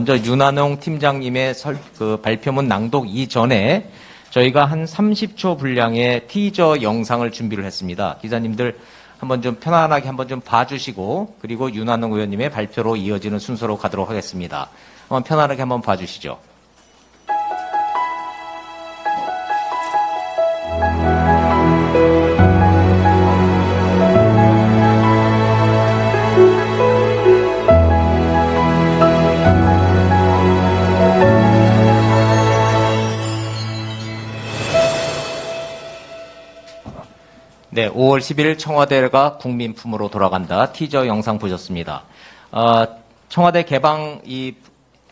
먼저 윤한홍 팀장님의 발표문 낭독 이전에 저희가 한 30초 분량의 티저 영상을 준비를 했습니다. 기자님들 한번 좀 편안하게 한번 좀 봐주시고 그리고 윤한홍 의원님의 발표로 이어지는 순서로 가도록 하겠습니다. 한번 편안하게 한번 봐주시죠. 네, 5월 10일 청와대가 국민 품으로 돌아간다. 티저 영상 보셨습니다. 청와대 개방 이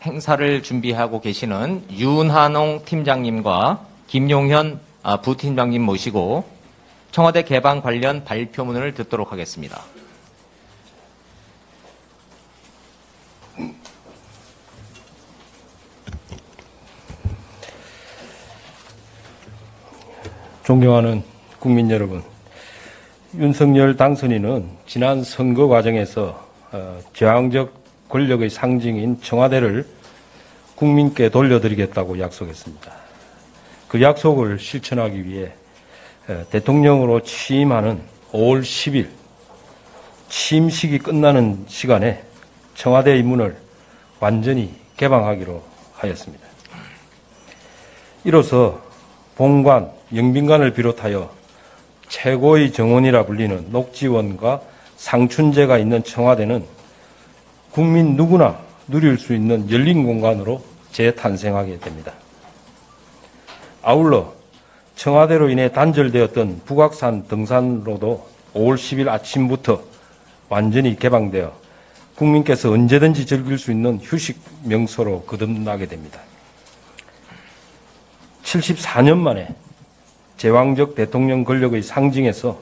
행사를 준비하고 계시는 윤한홍 팀장님과 김용현 부팀장님 모시고 청와대 개방 관련 발표문을 듣도록 하겠습니다. 존경하는 국민 여러분, 윤석열 당선인은 지난 선거 과정에서 저항적 권력의 상징인 청와대를 국민께 돌려드리겠다고 약속했습니다. 그 약속을 실천하기 위해 대통령으로 취임하는 5월 10일 취임식이 끝나는 시간에 청와대의 문을 완전히 개방하기로 하였습니다. 이로써 본관, 영빈관을 비롯하여 최고의 정원이라 불리는 녹지원과 상춘제가 있는 청와대는 국민 누구나 누릴 수 있는 열린 공간으로 재탄생하게 됩니다. 아울러 청와대로 인해 단절되었던 북악산 등산로도 5월 10일 아침부터 완전히 개방되어 국민께서 언제든지 즐길 수 있는 휴식 명소로 거듭나게 됩니다. 74년 만에 제왕적 대통령 권력의 상징에서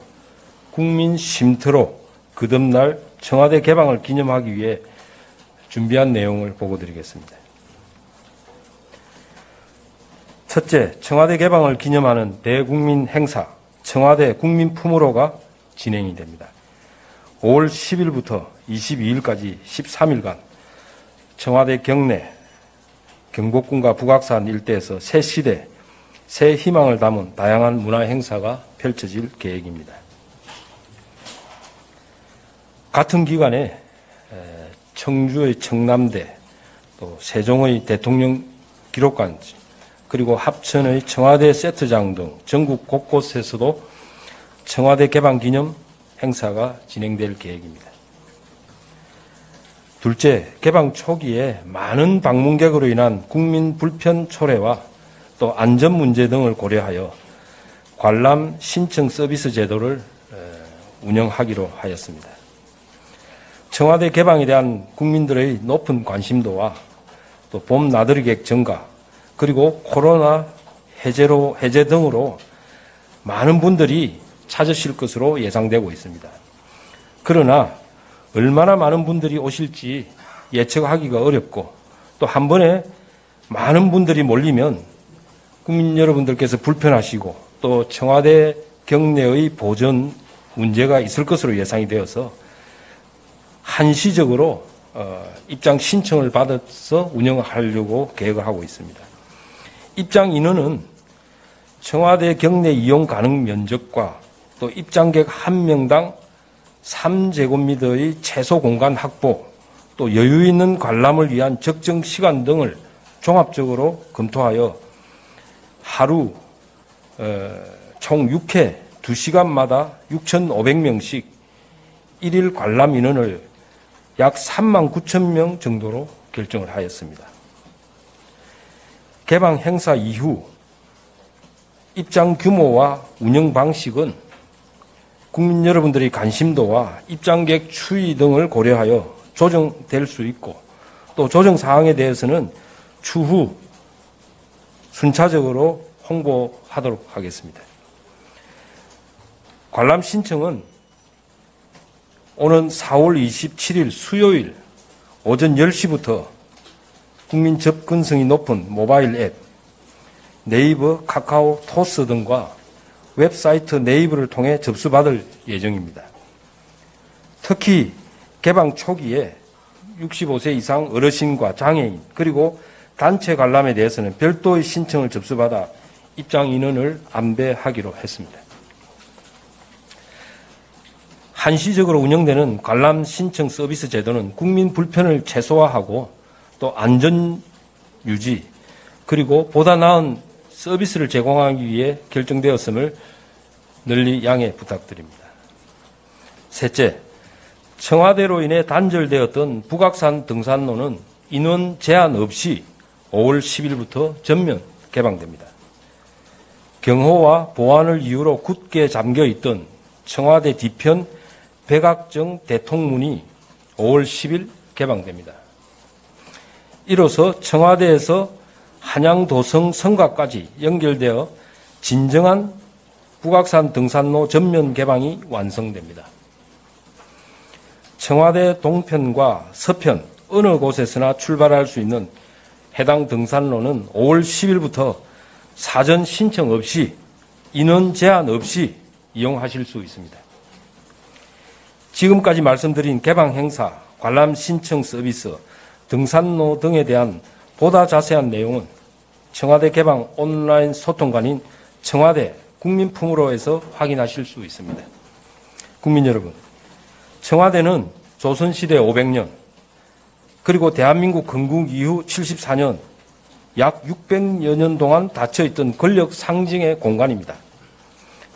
국민 쉼터로 거듭날 청와대 개방을 기념하기 위해 준비한 내용을 보고드리겠습니다. 첫째, 청와대 개방을 기념하는 대국민 행사 청와대 국민 품으로가 진행이 됩니다. 5월 10일부터 22일까지 13일간 청와대 경내 경복궁과 북악산 일대에서 새 시대, 새 희망을 담은 다양한 문화 행사가 펼쳐질 계획입니다. 같은 기간에 청주의 청남대, 또 세종의 대통령 기록관, 그리고 합천의 청와대 세트장 등 전국 곳곳에서도 청와대 개방 기념 행사가 진행될 계획입니다. 둘째, 개방 초기에 많은 방문객으로 인한 국민 불편 초래와 또 안전 문제 등을 고려하여 관람 신청 서비스 제도를 운영하기로 하였습니다. 청와대 개방에 대한 국민들의 높은 관심도와 또 봄 나들이객 증가, 그리고 코로나 해제 등으로 많은 분들이 찾으실 것으로 예상되고 있습니다. 그러나 얼마나 많은 분들이 오실지 예측하기가 어렵고 또 한 번에 많은 분들이 몰리면 국민 여러분들께서 불편하시고 또 청와대 경내의 보전 문제가 있을 것으로 예상이 되어서 한시적으로 입장 신청을 받아서 운영하려고 계획을 하고 있습니다. 입장 인원은 청와대 경내 이용 가능 면적과 또 입장객 1명당 3제곱미터의 최소 공간 확보, 또 여유 있는 관람을 위한 적정 시간 등을 종합적으로 검토하여 하루 총 6회 2시간마다 6,500명씩 1일 관람 인원을 약 39,000명 정도로 결정을 하였습니다. 개방 행사 이후 입장 규모와 운영 방식은 국민 여러분들의 관심도와 입장객 추이 등을 고려하여 조정될 수 있고 또 조정 사항에 대해서는 추후 순차적으로 홍보하도록 하겠습니다. 관람 신청은 오는 4월 27일 수요일 오전 10시부터 국민 접근성이 높은 모바일 앱, 네이버, 카카오, 토스 등과 웹사이트 네이버를 통해 접수받을 예정입니다. 특히 개방 초기에 65세 이상 어르신과 장애인 그리고 단체 관람에 대해서는 별도의 신청을 접수받아 입장 인원을 안배하기로 했습니다. 한시적으로 운영되는 관람 신청 서비스 제도는 국민 불편을 최소화하고 또 안전 유지 그리고 보다 나은 서비스를 제공하기 위해 결정되었음을 널리 양해 부탁드립니다. 셋째, 청와대로 인해 단절되었던 북악산 등산로는 인원 제한 없이 5월 10일부터 전면 개방됩니다. 경호와 보안을 이유로 굳게 잠겨있던 청와대 뒤편 백악정 대통문이 5월 10일 개방됩니다. 이로써 청와대에서 한양도성 성곽까지 연결되어 진정한 북악산 등산로 전면 개방이 완성됩니다. 청와대 동편과 서편 어느 곳에서나 출발할 수 있는 해당 등산로는 5월 10일부터 사전 신청 없이 인원 제한 없이 이용하실 수 있습니다. 지금까지 말씀드린 개방 행사, 관람 신청 서비스, 등산로 등에 대한 보다 자세한 내용은 청와대 개방 온라인 소통관인 청와대 국민품으로에서 확인하실 수 있습니다. 국민 여러분, 청와대는 조선시대 500년, 그리고 대한민국 건국 이후 74년, 약 600여 년 동안 닫혀있던 권력 상징의 공간입니다.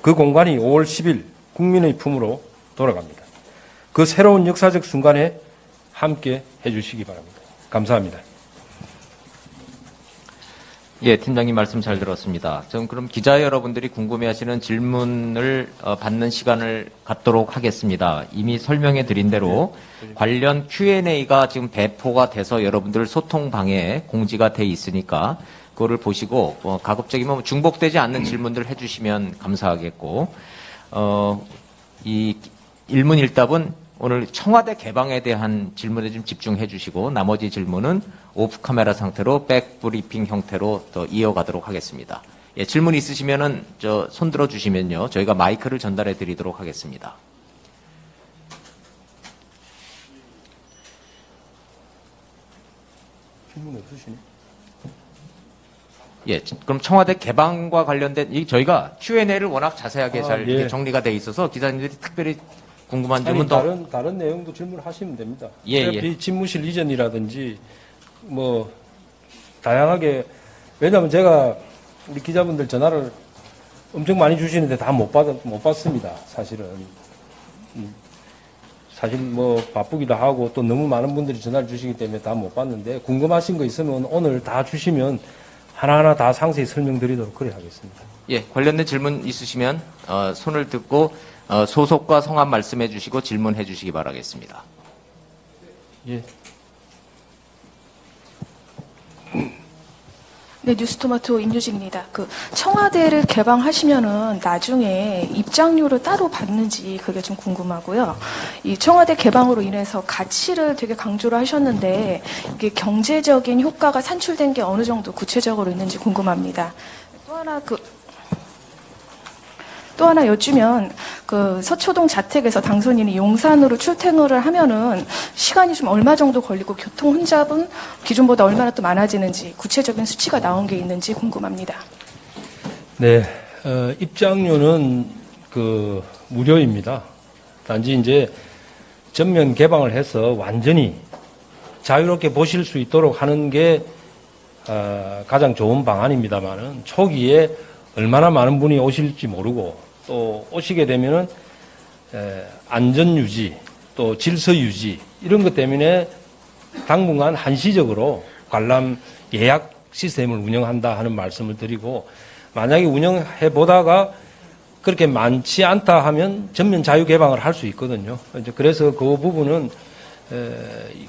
그 공간이 5월 10일 국민의 품으로 돌아갑니다. 그 새로운 역사적 순간에 함께 해주시기 바랍니다. 감사합니다. 예, 팀장님 말씀 잘 들었습니다. 그럼 기자 여러분들이 궁금해하시는 질문을 받는 시간을 갖도록 하겠습니다. 이미 설명해 드린 대로 관련 Q&A가 지금 배포가 돼서 여러분들 소통방에 공지가 돼 있으니까 그거를 보시고 가급적이면 중복되지 않는 질문들 해주시면 감사하겠고 이 일문일답은 오늘 청와대 개방에 대한 질문에 좀 집중해 주시고 나머지 질문은 오프 카메라 상태로 백 브리핑 형태로 더 이어가도록 하겠습니다. 예, 질문 있으시면은 손 들어 주시면요. 저희가 마이크를 전달해 드리도록 하겠습니다. 질문 없으시네. 예, 그럼 청와대 개방과 관련된 저희가 Q&A를 워낙 자세하게 잘 예. 정리가 돼 있어서 기자님들이 특별히 궁금한 아니, 점은 더 다른 내용도 질문하시면 됩니다. 예, 어차피 집무실 이전이라든지 다양하게, 왜냐하면 제가 우리 기자분들 전화를 엄청 많이 주시는데 다 못 받습니다. 사실은. 사실 바쁘기도 하고 또 너무 많은 분들이 전화를 주시기 때문에 다 못 받는데 궁금하신 거 있으면 오늘 다 주시면 하나하나 다 상세히 설명드리도록 그래 하겠습니다. 예, 관련된 질문 있으시면 손을 듣고 소속과 성함 말씀해 주시고 질문해 주시기 바라겠습니다. 예. 네, 뉴스토마토 임유진입니다. 청와대를 개방하시면은 나중에 입장료를 따로 받는지 그게 좀 궁금하고요. 이 청와대 개방으로 인해서 가치를 되게 강조를 하셨는데 이게 경제적인 효과가 산출된 게 어느 정도 구체적으로 있는지 궁금합니다. 또 하나 여쭈면 서초동 자택에서 당선인이 용산으로 출퇴근을 하면은 시간이 좀 얼마 정도 걸리고 교통 혼잡은 기존보다 얼마나 또 많아지는지 구체적인 수치가 나온 게 있는지 궁금합니다. 네, 입장료는 무료입니다. 단지 이제 전면 개방을 해서 완전히 자유롭게 보실 수 있도록 하는 게 가장 좋은 방안입니다만은 초기에 얼마나 많은 분이 오실지 모르고 또 오시게 되면은 안전 유지 또 질서 유지 이런 것 때문에 당분간 한시적으로 관람 예약 시스템을 운영한다 하는 말씀을 드리고 만약에 운영해 보다가 그렇게 많지 않다 하면 전면 자유 개방을 할 수 있거든요. 그래서 그 부분은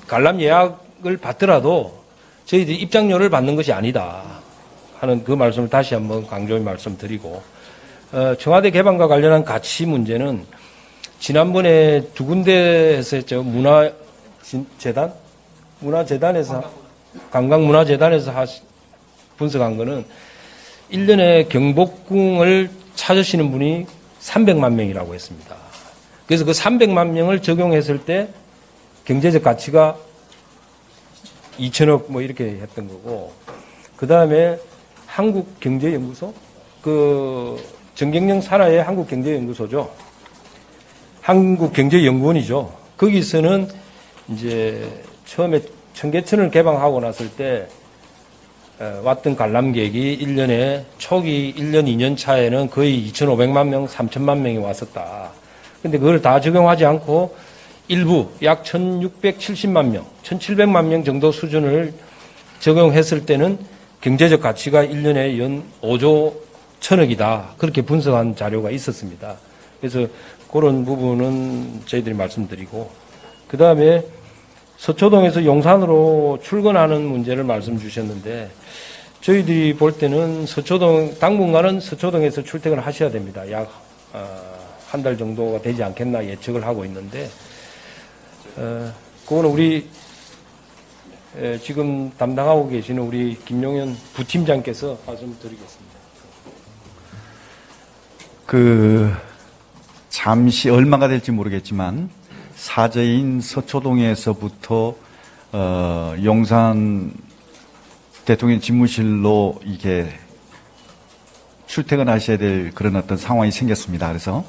관람 예약을 받더라도 저희들이 입장료를 받는 것이 아니다 하는 그 말씀을 다시 한번 강조히 말씀드리고 청와대 개방과 관련한 가치 문제는 지난번에 두 군데에서 했죠. 관광문화재단에서 분석한 거는 1년에 경복궁을 찾으시는 분이 300만 명이라고 했습니다. 그래서 그 300만 명을 적용했을 때 경제적 가치가 2천억 뭐 이렇게 했던 거고, 그 다음에 한국경제연구소, 정경영 산하의 한국경제연구소죠. 한국경제연구원이죠. 거기서는 이제 처음에 청계천을 개방하고 났을 때 왔던 관람객이 1년에 초기 1년, 2년 차에는 거의 2,500만 명, 3천만 명이 왔었다. 근데 그걸 다 적용하지 않고 일부 약 1,670만 명, 1,700만 명 정도 수준을 적용했을 때는 경제적 가치가 1년에 연 5조 1천억이다. 그렇게 분석한 자료가 있었습니다. 그래서 그런 부분은 저희들이 말씀드리고, 그 다음에 서초동에서 용산으로 출근하는 문제를 말씀 주셨는데, 저희들이 볼 때는 당분간은 서초동에서 출퇴근을 하셔야 됩니다. 약 한 달 정도가 되지 않겠나 예측을 하고 있는데, 그거는 우리 지금 담당하고 계시는 우리 김용현 부팀장께서 말씀드리겠습니다. 잠시 얼마가 될지 모르겠지만 사저인 서초동에서부터 용산 대통령 집무실로 이게 출퇴근하셔야 될 그런 어떤 상황이 생겼습니다. 그래서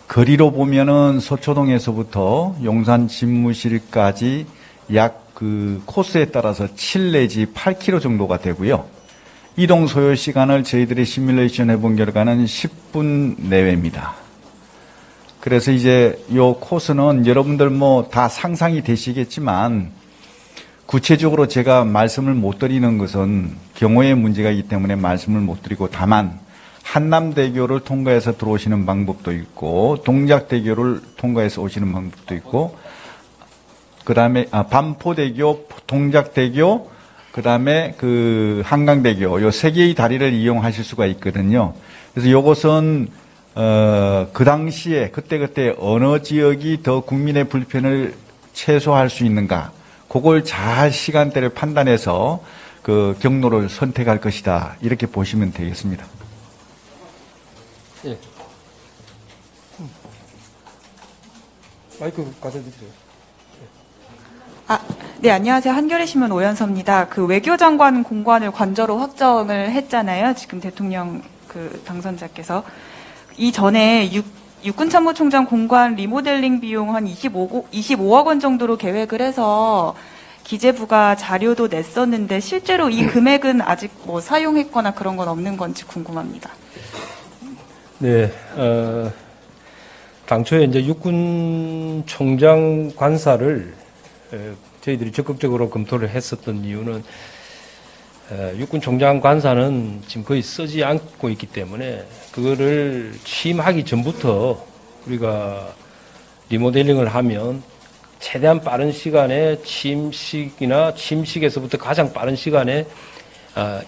거리로 보면은 서초동에서부터 용산 집무실까지 약 코스에 따라서 7 내지 8km 정도가 되고요. 이동 소요 시간을 저희들이 시뮬레이션 해본 결과는 10분 내외입니다. 그래서 이제 요 코스는 여러분들 뭐 다 상상이 되시겠지만 구체적으로 제가 말씀을 못 드리는 것은 경호의 문제가 있기 때문에 말씀을 못 드리고, 다만 한남대교를 통과해서 들어오시는 방법도 있고 동작대교를 통과해서 오시는 방법도 있고, 그 다음에 반포대교, 동작대교, 그 다음에 한강대교, 요 세 개의 다리를 이용하실 수가 있거든요. 그래서 요것은 그 당시에 그때 어느 지역이 더 국민의 불편을 최소화할 수 있는가, 그걸 잘 시간대를 판단해서 그 경로를 선택할 것이다, 이렇게 보시면 되겠습니다. 예. 마이크 가져주세요. 네, 안녕하세요. 한겨레신문 오연서입니다. 외교장관 공관을 관저로 확정을 했잖아요. 지금 대통령 당선자께서. 이전에 육군참모총장 공관 리모델링 비용 한 25억 원 정도로 계획을 해서 기재부가 자료도 냈었는데 실제로 이 금액은 아직 뭐 사용했거나 그런 건 없는 건지 궁금합니다. 네, 당초에 이제 육군 총장 관사를 저희들이 적극적으로 검토를 했었던 이유는 육군 총장 관사는 지금 거의 쓰지 않고 있기 때문에 그거를 취임하기 전부터 우리가 리모델링을 하면 최대한 빠른 시간에 취임식에서부터 가장 빠른 시간에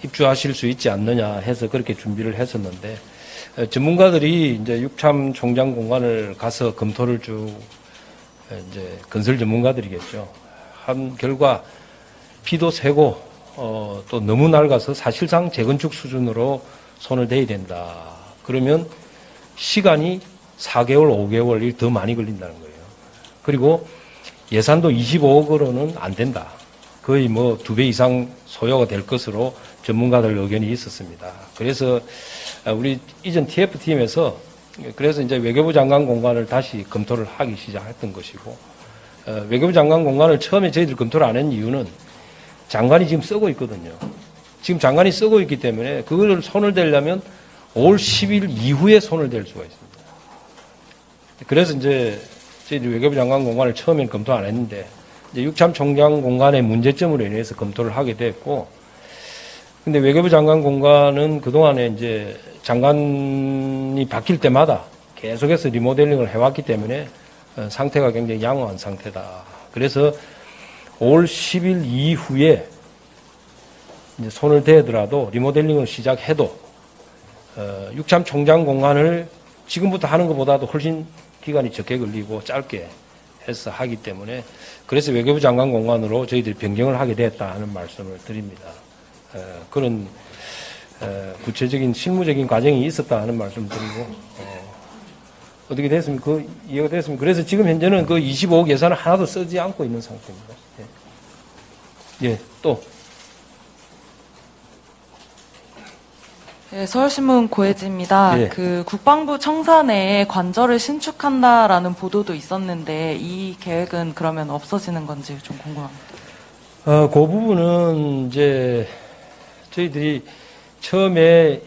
입주하실 수 있지 않느냐 해서 그렇게 준비를 했었는데, 전문가들이 이제 육참 총장 공관을 가서 검토를 쭉 이제 건설 전문가들이겠죠. 한 결과 비도 새고 또 너무 낡아서 사실상 재건축 수준으로 손을 대야 된다. 그러면 시간이 4개월, 5개월이 더 많이 걸린다는 거예요. 그리고 예산도 25억으로는 안 된다. 거의 뭐 2배 이상 소요가 될 것으로 전문가들 의견이 있었습니다. 그래서 우리 이전 TF팀에서 그래서 이제 외교부 장관 공관을 다시 검토를 하기 시작했던 것이고, 외교부 장관 공관을 처음에 저희들 검토를 안 한 이유는 장관이 지금 쓰고 있거든요. 지금 장관이 쓰고 있기 때문에 그걸 손을 대려면 5월 10일 이후에 손을 댈 수가 있습니다. 그래서 이제 저희들 외교부 장관 공관을 처음에는 검토 안 했는데 이제 육참 총장 공관의 문제점으로 인해서 검토를 하게 됐고, 근데 외교부 장관 공관은 그동안에 이제 장관이 바뀔 때마다 계속해서 리모델링을 해왔기 때문에 상태가 굉장히 양호한 상태다. 그래서 5월 10일 이후에 이제 손을 대더라도 리모델링을 시작해도 육참 총장 공관을 지금부터 하는 것보다도 훨씬 기간이 적게 걸리고 짧게 해서 하기 때문에 그래서 외교부 장관 공관으로 저희들이 변경을 하게 됐다 하는 말씀을 드립니다. 그런 구체적인 실무적인 과정이 있었다 하는 말씀 드리고, 어떻게 됐습니까? 이해가 됐습니까? 그래서 지금 현재는 25억 예산을 하나도 쓰지 않고 있는 상태입니다. 예. 예, 또. 네, 서울신문 고혜지입니다. 예. 그 국방부 청사내에 관저를 신축한다라는 보도도 있었는데 이 계획은 그러면 없어지는 건지 좀 궁금합니다. 그 부분은 이제 저희들이 처음에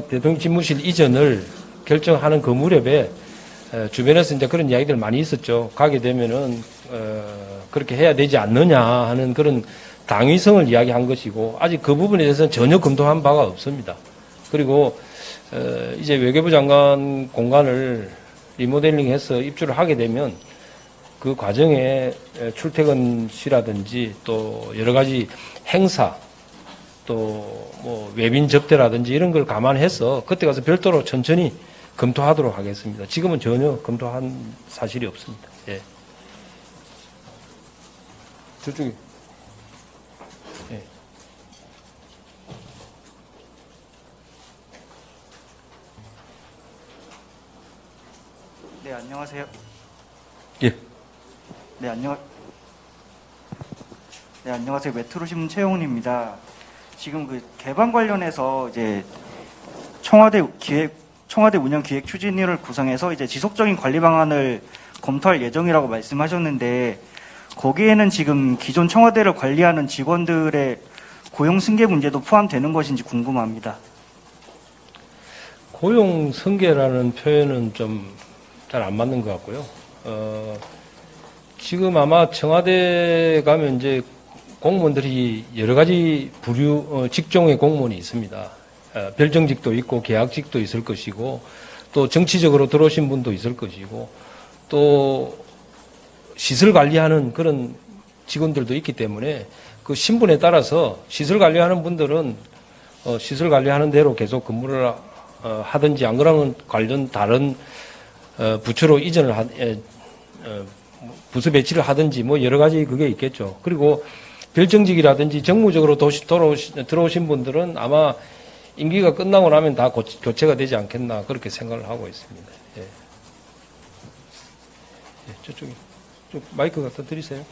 대통령 집무실 이전을 결정하는 그 무렵에 주변에서 이제 그런 이야기들 많이 있었죠. 가게 되면은 그렇게 해야 되지 않느냐 하는 그런 당위성을 이야기한 것이고 아직 그 부분에 대해서는 전혀 검토한 바가 없습니다. 그리고 이제 외교부 장관 공간을 리모델링해서 입주를 하게 되면 그 과정에 출퇴근시라든지 또 여러 가지 행사 또 뭐 외빈 접대라든지 이런 걸 감안해서 그때 가서 별도로 천천히 검토하도록 하겠습니다. 지금은 전혀 검토한 사실이 없습니다. 예. 저쪽에. 예. 네, 안녕하세요. 예. 네, 안녕하세요. 메트로신문 최용훈입니다. 지금 그 개방 관련해서 이제 청와대 운영 기획 추진위를 구성해서 이제 지속적인 관리 방안을 검토할 예정이라고 말씀하셨는데 거기에는 지금 기존 청와대를 관리하는 직원들의 고용 승계 문제도 포함되는 것인지 궁금합니다. 고용 승계라는 표현은 좀 잘 안 맞는 것 같고요. 지금 아마 청와대 가면 이제 공무원들이 여러 가지 부류, 직종의 공무원이 있습니다. 별정직도 있고 계약직도 있을 것이고 또 정치적으로 들어오신 분도 있을 것이고 또 시설 관리하는 그런 직원들도 있기 때문에 그 신분에 따라서 시설 관리하는 분들은 시설 관리하는 대로 계속 근무를 하든지 안 그러면 관련 다른 부처로 이전을 부서 배치를 하든지 뭐 여러 가지 그게 있겠죠. 그리고 별정직이라든지 정무적으로 들어오신 분들은 아마 임기가 끝나고 나면 다 교체가 되지 않겠나 그렇게 생각을 하고 있습니다. 예. 예, 저쪽에 좀 마이크 갖다 드리세요.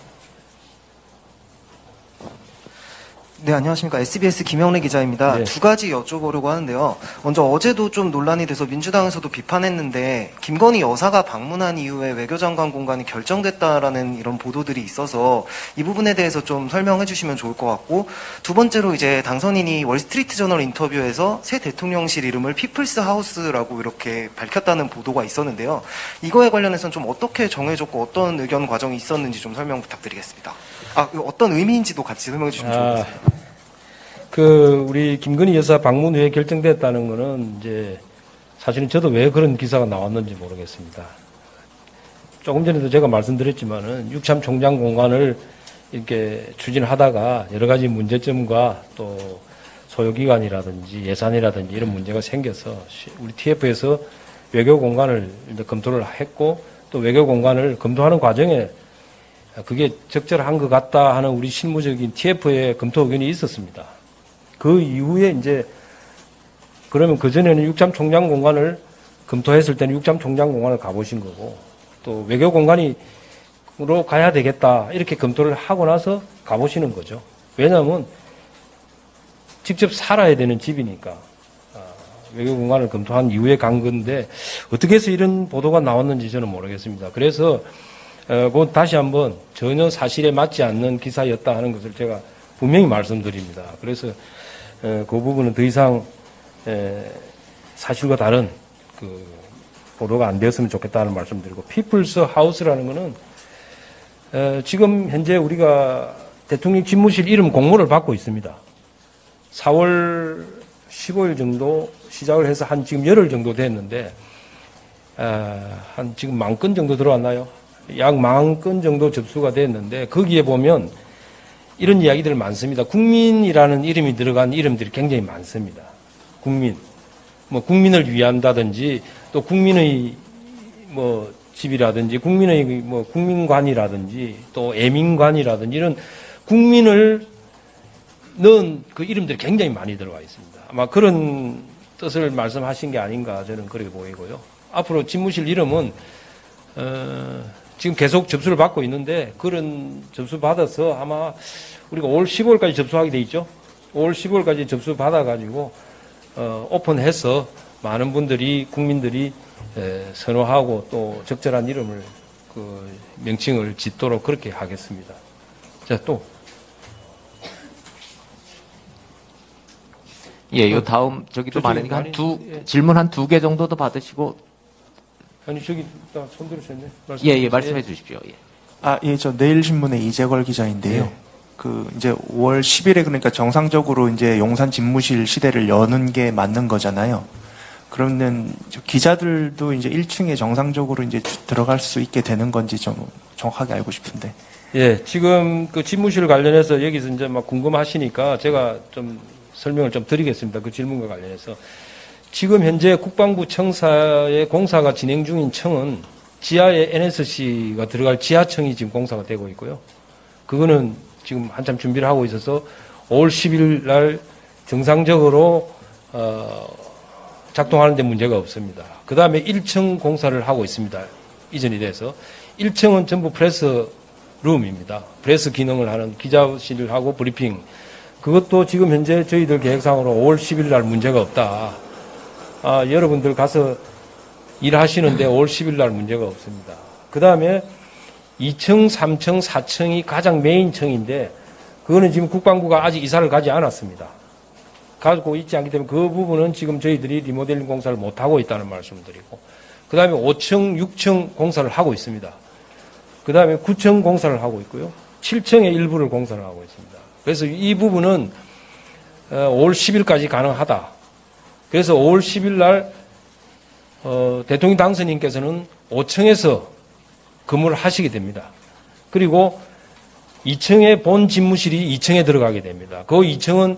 네, 안녕하십니까. SBS 김영래 기자입니다. 네. 두 가지 여쭤보려고 하는데요. 먼저 어제도 좀 논란이 돼서 민주당에서도 비판했는데 김건희 여사가 방문한 이후에 외교장관 공간이 결정됐다라는 이런 보도들이 있어서 이 부분에 대해서 좀 설명해 주시면 좋을 것 같고, 두 번째로 이제 당선인이 월스트리트 저널 인터뷰에서 새 대통령실 이름을 피플스 하우스라고 이렇게 밝혔다는 보도가 있었는데요. 이거에 관련해서는 좀 어떻게 정해졌고 어떤 의견 과정이 있었는지 좀 설명 부탁드리겠습니다. 어떤 의미인지도 같이 설명해 주시면 좋겠습니다. 우리 김건희 여사 방문 후에 결정됐다는 거는 이제 사실은 저도 왜 그런 기사가 나왔는지 모르겠습니다. 조금 전에도 제가 말씀드렸지만은 육참 총장 공간을 이렇게 추진하다가 여러 가지 문제점과 또 소요기간이라든지 예산이라든지 이런 문제가 생겨서 우리 TF에서 외교 공간을 검토를 했고 또 외교 공간을 검토하는 과정에 그게 적절한 것 같다 하는 우리 실무적인 TF의 검토 의견이 있었습니다. 그 이후에 이제 그러면 그전에는 육참 총장 공간을 검토했을 때는 육참 총장 공간을 가보신 거고 또 외교 공간으로 가야 되겠다 이렇게 검토를 하고 나서 가보시는 거죠. 왜냐하면 직접 살아야 되는 집이니까 외교 공간을 검토한 이후에 간 건데 어떻게 해서 이런 보도가 나왔는지 저는 모르겠습니다. 그래서 곧 다시 한번 전혀 사실에 맞지 않는 기사였다 하는 것을 제가 분명히 말씀드립니다. 그래서 그 부분은 더 이상 사실과 다른 그 보도가 안 되었으면 좋겠다는 말씀드리고, 피플스 하우스라는 거는 지금 현재 우리가 대통령 집무실 이름 공모를 받고 있습니다. 4월 15일 정도 시작을 해서 한 지금 열흘 정도 됐는데 한 지금 10,000건 정도 들어왔나요? 약 10,000건 정도 접수가 됐는데 거기에 보면 이런 이야기들 많습니다. 국민이라는 이름이 들어간 이름들이 굉장히 많습니다. 국민, 뭐 국민을 위한다든지 또 국민의 뭐 집이라든지 국민의 뭐 국민관이라든지 또 애민관이라든지 이런 국민을 넣은 그 이름들이 굉장히 많이 들어가 있습니다. 아마 그런 뜻을 말씀하신 게 아닌가 저는 그렇게 보이고요. 앞으로 집무실 이름은 지금 계속 접수를 받고 있는데 그런 접수 받아서 아마 우리가 올 15일까지 접수하게 돼 있죠. 올 15일까지 접수 받아가지고 오픈해서 많은 분들이 국민들이 선호하고 또 적절한 이름을 그 명칭을 짓도록 그렇게 하겠습니다. 자, 또. 예, 요 다음 저기도 저쪽에 많으니까 예. 질문 한 2개 정도 더 받으시고. 아니 저기 손 들으셨네. 예, 말씀해 주십시오. 예. 예, 저 내일신문의 이재걸 기자인데요. 네. 이제 5월 10일에 그러니까 정상적으로 이제 용산 집무실 시대를 여는 게 맞는 거잖아요. 그러면 기자들도 이제 1층에 정상적으로 이제 들어갈 수 있게 되는 건지 좀 정확하게 알고 싶은데. 예, 지금 그 집무실 관련해서 여기서 이제 막 궁금하시니까 제가 좀 설명을 좀 드리겠습니다. 그 질문과 관련해서. 지금 현재 국방부 청사의 공사가 진행 중인 층은 지하에 NSC가 들어갈 지하층이 지금 공사가 되고 있고요. 그거는 지금 한참 준비를 하고 있어서 5월 10일 날 정상적으로 작동하는 데 문제가 없습니다. 그 다음에 1층 공사를 하고 있습니다. 이전이 돼서. 1층은 전부 프레스 룸입니다. 프레스 기능을 하는 기자실하고 브리핑. 그것도 지금 현재 저희들 계획상으로 5월 10일 날 문제가 없다. 여러분들 가서 일하시는데 5월 10일 날 문제가 없습니다. 그 다음에 2층, 3층, 4층이 가장 메인 층인데 그거는 지금 국방부가 아직 이사를 가지 않았습니다. 가지고 있지 않기 때문에 그 부분은 지금 저희들이 리모델링 공사를 못하고 있다는 말씀을 드리고 그 다음에 5층, 6층 공사를 하고 있습니다. 그 다음에 9층 공사를 하고 있고요. 7층의 일부를 공사를 하고 있습니다. 그래서 이 부분은 5월 10일까지 가능하다. 그래서 5월 10일 날 대통령 당선인께서는 5층에서 근무를 하시게 됩니다. 그리고 2층의 본 집무실이 2층에 들어가게 됩니다. 그 2층은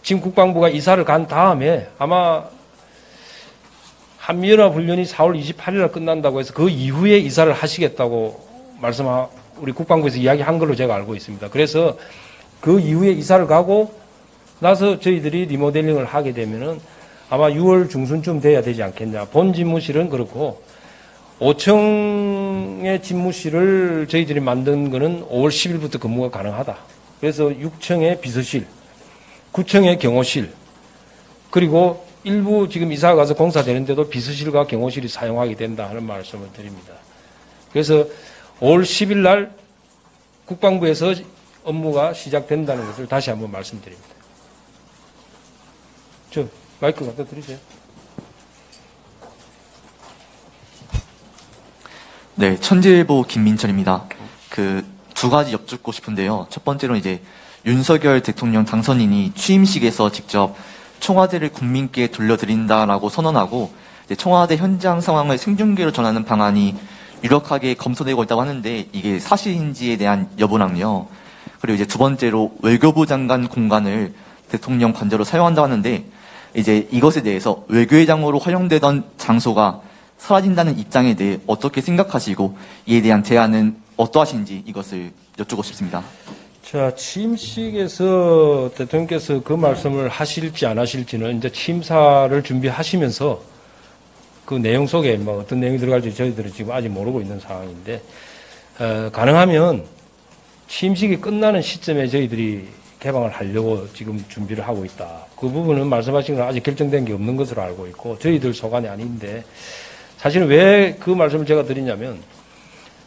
지금 국방부가 이사를 간 다음에 아마 한미연합훈련이 4월 28일 날 끝난다고 해서 그 이후에 이사를 하시겠다고 우리 국방부에서 이야기한 걸로 제가 알고 있습니다. 그래서 그 이후에 이사를 가고 나서 저희들이 리모델링을 하게 되면은 아마 6월 중순쯤 돼야 되지 않겠냐. 본 집무실은 그렇고 5층의 집무실을 저희들이 만든 거는 5월 10일부터 근무가 가능하다. 그래서 6층의 비서실, 9층의 경호실, 그리고 일부 지금 이사가 가서 공사되는데도 비서실과 경호실이 사용하게 된다 하는 말씀을 드립니다. 그래서 5월 10일 날 국방부에서 업무가 시작된다는 것을 다시 한번 말씀드립니다. 마이크 갖다 드리세요. 네, 천재일보 김민철입니다. 두 가지 여쭙고 싶은데요. 첫 번째로 이제 윤석열 대통령 당선인이 취임식에서 직접 청와대를 국민께 돌려드린다라고 선언하고 이제 청와대 현장 상황을 생중계로 전하는 방안이 유력하게 검토되고 있다고 하는데 이게 사실인지에 대한 여부랑요. 그리고 이제 두 번째로 외교부 장관 공간을 대통령 관저로 사용한다고 하는데 이제 이것에 대해서 외교회장으로 활용되던 장소가 사라진다는 입장에 대해 어떻게 생각하시고 이에 대한 대안은 어떠하신지 이것을 여쭙고 싶습니다. 자, 취임식에서 대통령께서 그 말씀을 하실지 안 하실지는 이제 취임사를 준비하시면서 그 내용 속에 뭐 어떤 내용이 들어갈지 저희들은 지금 아직 모르고 있는 상황인데 가능하면 취임식이 끝나는 시점에 저희들이 개방을 하려고 지금 준비를 하고 있다. 그 부분은 말씀하신 건 아직 결정된 게 없는 것으로 알고 있고 저희들 소관이 아닌데 사실은 왜 그 말씀을 제가 드리냐면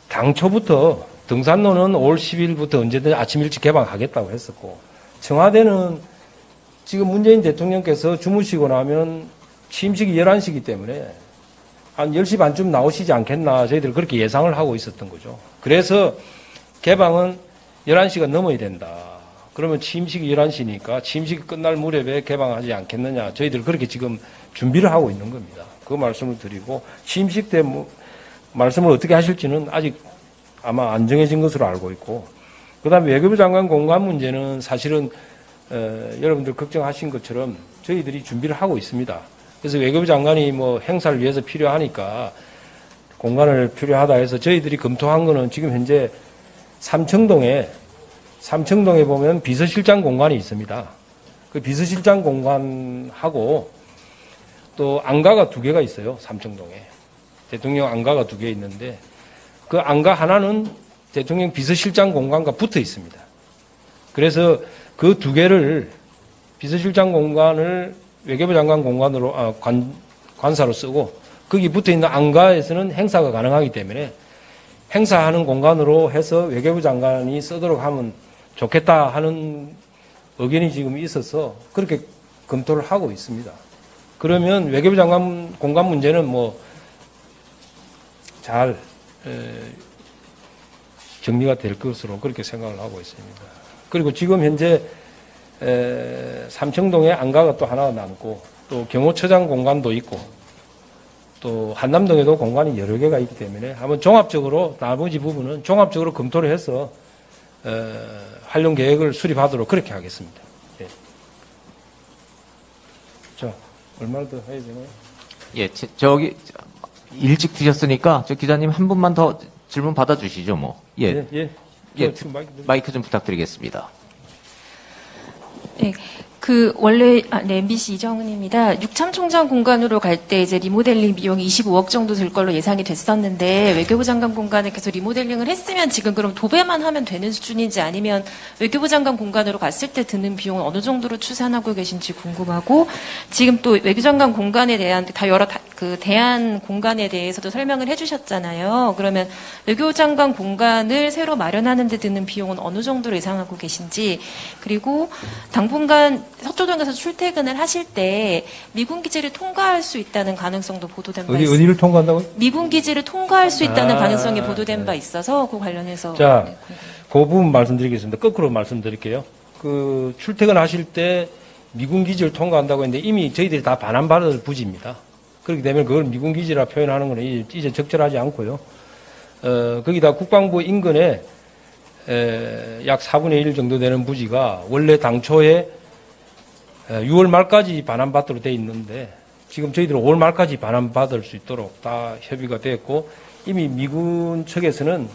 당초부터 등산로는 5월 10일부터 언제든 아침 일찍 개방하겠다고 했었고 청와대는 지금 문재인 대통령께서 주무시고 나면 취임식이 11시이기 때문에 한 10시 반쯤 나오시지 않겠나 저희들 그렇게 예상을 하고 있었던 거죠. 그래서 개방은 11시가 넘어야 된다. 그러면 취임식이 11시니까 취임식이 끝날 무렵에 개방하지 않겠느냐. 저희들 그렇게 지금 준비를 하고 있는 겁니다. 그 말씀을 드리고 취임식 때 말씀을 어떻게 하실지는 아직 아마 안 정해진 것으로 알고 있고 그다음에 외교부 장관 공간 문제는 사실은 여러분들 걱정하신 것처럼 저희들이 준비를 하고 있습니다. 그래서 외교부 장관이 뭐 행사를 위해서 필요하니까 공간을 필요하다 해서 저희들이 검토한 거는 지금 현재 삼청동에 보면 비서실장 공간이 있습니다. 그 비서실장 공간하고 또 안가가 2개가 있어요. 삼청동에. 대통령 안가가 2개 있는데 그 안가 하나는 대통령 비서실장 공간과 붙어 있습니다. 그래서 그 두 개를 비서실장 공간을 외교부 장관 공간으로 관사로 쓰고 거기 붙어 있는 안가에서는 행사가 가능하기 때문에 행사하는 공간으로 해서 외교부 장관이 쓰도록 하면 좋겠다 하는 의견이 지금 있어서 그렇게 검토를 하고 있습니다. 그러면 외교부 장관 공간 문제는 뭐 잘 정리가 될 것으로 그렇게 생각을 하고 있습니다. 그리고 지금 현재 삼청동에 안가가 또 하나가 남고 또 경호처장 공간도 있고 또 한남동에도 공간이 여러 개가 있기 때문에 한번 종합적으로 나머지 부분은 종합적으로 검토를 해서 활용 계획을 수립하도록 그렇게 하겠습니다. 예. 자, 얼마나 더 해야 되나요? 예, 저기 일찍 드셨으니까 저 기자님 한 분만 더 질문 받아주시죠, 뭐. 예, 예, 마이크 좀 부탁드리겠습니다. 네, MBC 이정은입니다. 육참 총장 공간으로 갈 때 이제 리모델링 비용이 25억 정도 들 걸로 예상이 됐었는데 외교부 장관 공간을 계속 리모델링을 했으면 지금 그럼 도배만 하면 되는 수준인지 아니면 외교부 장관 공간으로 갔을 때 드는 비용은 어느 정도로 추산하고 계신지 궁금하고 지금 또 외교부 장관 공간에 대한 그 대안 공간에 대해서도 설명을 해주셨잖아요. 그러면 외교부 장관 공간을 새로 마련하는 데 드는 비용은 어느 정도로 예상하고 계신지 그리고 당분간 서초동에서 출퇴근을 하실 때 미군 기지를 통과할 수 있다는 가능성도 보도된 바 있습니다. 어디를 통과한다고요? 미군 기지를 통과할 수 있다는 가능성이 보도된 바 있어서 그 관련해서 자, 그 부분 말씀드리겠습니다. 거꾸로 말씀드릴게요. 그 출퇴근하실 때 미군 기지를 통과한다고 했는데 이미 저희들이 다 반환받을 부지입니다. 그렇기 때문에 그걸 미군 기지라 표현하는 건 이제 적절하지 않고요. 거기다 국방부 인근에 약 4분의 1 정도 되는 부지가 원래 당초에 6월 말까지 반환받도록 돼 있는데 지금 저희들은 5월 말까지 반환받을 수 있도록 다 협의가 됐고 이미 미군 측에서는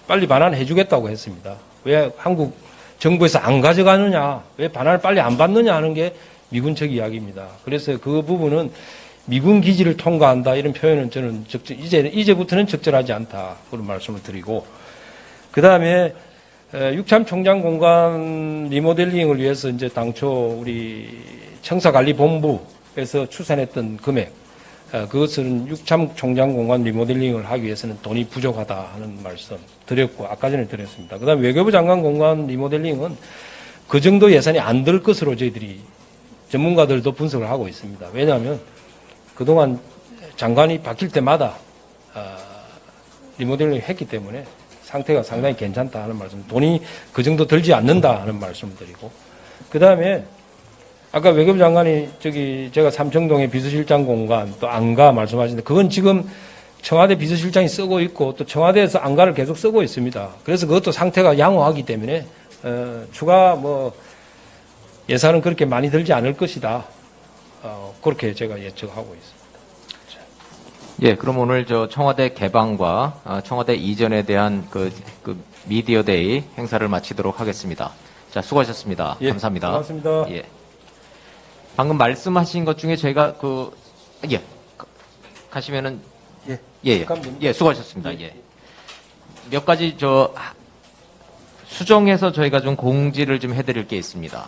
빨리 반환해 주겠다고 했습니다. 왜 한국 정부에서 안 가져가느냐, 왜 반환을 빨리 안 받느냐 하는 게 미군 측 이야기입니다. 그래서 그 부분은 미군 기지를 통과한다 이런 표현은 저는 이제부터는 적절하지 않다 그런 말씀을 드리고 그 다음에 육참 총장 공간 리모델링을 위해서 이제 당초 우리 청사관리본부에서 추산했던 금액, 그것은 육참 총장 공간 리모델링을 하기 위해서는 돈이 부족하다 하는 말씀 드렸고, 아까 전에 드렸습니다. 그 다음에 외교부 장관 공간 리모델링은 그 정도 예산이 안 들 것으로 저희들이 전문가들도 분석을 하고 있습니다. 왜냐하면 그동안 장관이 바뀔 때마다 리모델링을 했기 때문에 상태가 상당히 괜찮다 하는 말씀, 돈이 그 정도 들지 않는다 하는 말씀을 드리고, 그 다음에 아까 외교부 장관이 제가 삼청동의 비서실장 공간 또 안가 말씀하시는데 그건 지금 청와대 비서실장이 쓰고 있고 또 청와대에서 안가를 계속 쓰고 있습니다. 그래서 그것도 상태가 양호하기 때문에 추가 예산은 그렇게 많이 들지 않을 것이다. 그렇게 제가 예측하고 있습니다. 예, 그럼 오늘 청와대 개방과 청와대 이전에 대한 그 미디어데이 행사를 마치도록 하겠습니다. 자, 수고하셨습니다. 예, 감사합니다. 고맙습니다. 예. 방금 말씀하신 것 중에 저희가 가시면은 예, 수고하셨습니다. 예. 몇 가지 수정해서 저희가 좀 공지를 좀 해드릴 게 있습니다.